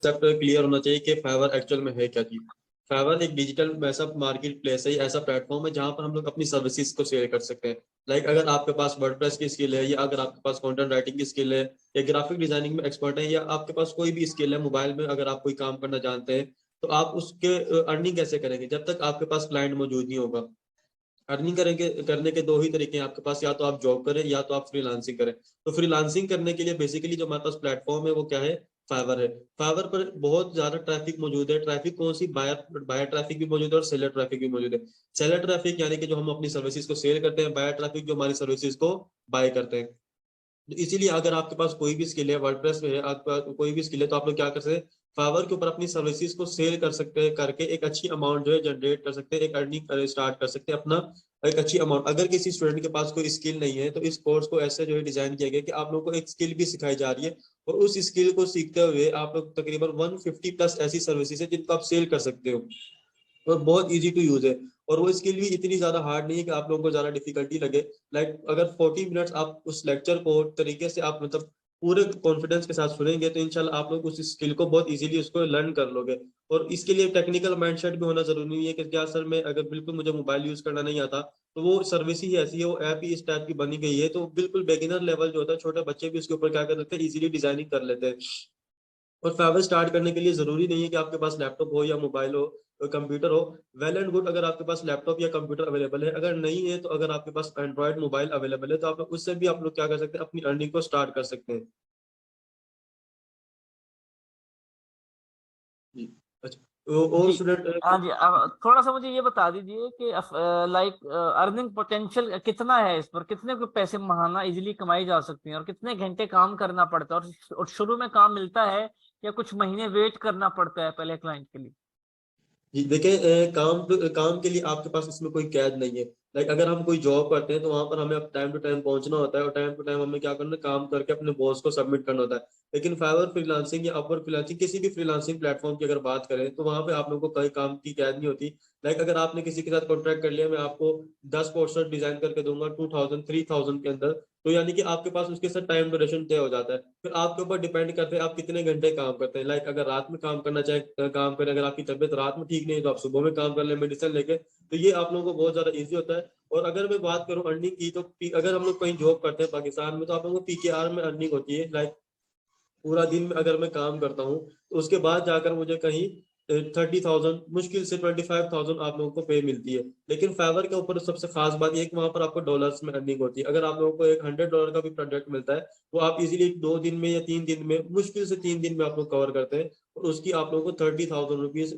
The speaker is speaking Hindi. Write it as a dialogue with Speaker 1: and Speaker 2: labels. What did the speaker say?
Speaker 1: कंसेप्ट क्लियर होना चाहिए कि फाइवर एक्चुअल में है क्या चीज। फाइवर एक डिजिटल ऐसा मार्केट प्लेस है, ऐसा प्लेटफॉर्म है जहां पर हम लोग अपनी सर्विसेज को शेयर कर सकते हैं। लाइक अगर आपके पास वर्डप्रेस की स्किल है, या अगर आपके पास कंटेंट राइटिंग की स्किल है, या ग्राफिक डिजाइनिंग में एक्सपर्ट है, या आपके पास कोई भी स्किल है मोबाइल में, अगर आप कोई काम करना जानते हैं, तो आप उसके अर्निंग कैसे करेंगे जब तक आपके पास क्लाइंट मौजूद नहीं होगा। अर्निंग करेंगे, करने के दो ही तरीके हैं आपके पास, या तो आप जॉब करें या तो आप फ्रीलांसिंग करें। तो फ्रीलांसिंग करने के लिए बेसिकली जो हमारे पास प्लेटफॉर्म है वो क्या है, फाइवर है। फाइवर पर बहुत ज्यादा ट्रैफिक मौजूद है। ट्रैफिक कौन सी, बायर बायर ट्रैफिक भी मौजूद है और सेलर ट्रैफिक भी मौजूद है। सेलर ट्रैफिक यानी कि जो हम अपनी सर्विसेज को सेल करते हैं, बायर ट्रैफिक जो हमारी सर्विसेज को बाय करते हैं। तो इसीलिए अगर आपके पास कोई भी स्किल है, वर्डप्रेस में है आपका कोई भी स्किल है, तो आप लोग क्या कर सकते हैं, फाइवर के ऊपर अपनी सर्विसेज को सेल कर सकते हैं, करके एक अच्छी अमाउंट जो है जनरेट कर सकते हैं, एक अर्निंग स्टार्ट कर सकते हैं अपना एक अच्छी अमाउंट। अगर किसी स्टूडेंट के पास कोई स्किल नहीं है, तो इस कोर्स को ऐसे जो है डिजाइन किया गया कि आप लोगों को एक स्किल भी सिखाई जा रही है, और उस स्किल को सीखते हुए आप लोग तकरीबन 150 प्लस ऐसी सर्विसेज है जिनको आप सेल कर सकते हो, और बहुत इजी टू यूज है। और वो स्किल भी इतनी ज्यादा हार्ड नहीं है कि आप लोगों को ज्यादा डिफिकल्टी लगे। लाइक अगर 40 मिनट्स आप उस लेक्चर को तरीके से आप मतलब पूरे कॉन्फिडेंस के साथ सुनेंगे, तो इंशाल्लाह आप लोग उस स्किल को बहुत इजीली उसको लर्न कर लोगे। और इसके लिए टेक्निकल माइंडसेट भी होना जरूरी नहीं है कि क्या सर मैं अगर बिल्कुल मुझे मोबाइल यूज करना नहीं आता, तो वो सर्विस ही ऐसी है, वो ऐप ही इस टाइप की बनी गई है, तो बिल्कुल बेगिनर लेवल जो होता है, छोटे बच्चे भी उसके ऊपर क्या कर लेते हैं, इजीली डिजाइनिंग कर लेते हैं। और फाइवर स्टार्ट करने के लिए जरूरी नहीं है कि आपके पास लैपटॉप हो या मोबाइल हो, कंप्यूटर हो। वेल एंड गुड अगर आपके पास लैपटॉप या कंप्यूटर अवेलेबल है। अगर नहीं है, तो अगर आपके पास एंड्रॉयड मोबाइल अवेलेबल है, तो आप लोग उससे भी आप लोग क्या कर सकते हैं, अपनी अर्निंग को स्टार्ट कर सकते हैं। जी। अच्छा, और
Speaker 2: जी। हाँ
Speaker 1: स्टूडेंट।
Speaker 2: जी, अब थोड़ा सा मुझे ये बता दीजिए कि लाइक अर्निंग पोटेंशियल कितना है, इस पर कितने को पैसे महाना इजीली कमाई जा सकती हैं, और कितने घंटे काम करना पड़ता है, और शुरू में काम मिलता है या कुछ महीने वेट करना पड़ता है पहले क्लाइंट के लिए?
Speaker 1: जी देखिए, काम के लिए आपके पास इसमें कोई कैद नहीं है। लाइक अगर हम कोई जॉब करते हैं, तो वहां पर हमें टाइम टू टाइम पहुंचना होता है, और टाइम टू टाइम हमें क्या करना है, काम करके अपने बॉस को सबमिट करना होता है। लेकिन फाइवर फ्रीलांसिंग या अपवर्क फ्रीलांसिंग, किसी भी फ्रीलांसिंग प्लेटफॉर्म की अगर बात करें, तो वहां पे आप लोगों को कई काम की कैद नहीं होती। लाइक अगर आपने किसी के साथ कॉन्ट्रैक्ट कर लिया, मैं आपको 10 पोस्टर डिजाइन करके दूंगा 2000 3000 के अंदर, तो यानी कि आपके पास उसके साथ टाइम ड्यूरेशन तय हो जाता है। फिर आपके ऊपर डिपेंड करते हैं आप कितने घंटे काम करते हैं। लाइक अगर रात में काम करना चाहे, काम करें, अगर आपकी तबीयत रात में ठीक नहीं है, तो आप सुबह में काम कर लें मेडिसिन लेके, तो ये आप लोगों को बहुत ज्यादा ईजी होता है। और अगर मैं बात करूं अर्निंग की, तो अगर हम लोग कहीं जॉब करते हैं पाकिस्तान में, तो आप लोगों को पीकेआर में अर्निंग होती है। लाइक पूरा दिन में अगर मैं काम करता हूँ, तो उसके बाद जाकर मुझे कहीं 30,000, मुश्किल से 25,000 आप लोगों को पे मिलती है। लेकिन फाइवर के ऊपर सबसे खास बात ये है कि वहां पर आपको डॉलर्स में अर्निंग होती है। अगर आप लोगों को एक $100 का भी प्रोडक्ट मिलता है, वो आप इजीली 2 दिन में या 3 दिन में, मुश्किल से 3 दिन में आप लोग कवर करते हैं, और उसकी आप लोगों को 30,000 रुपीज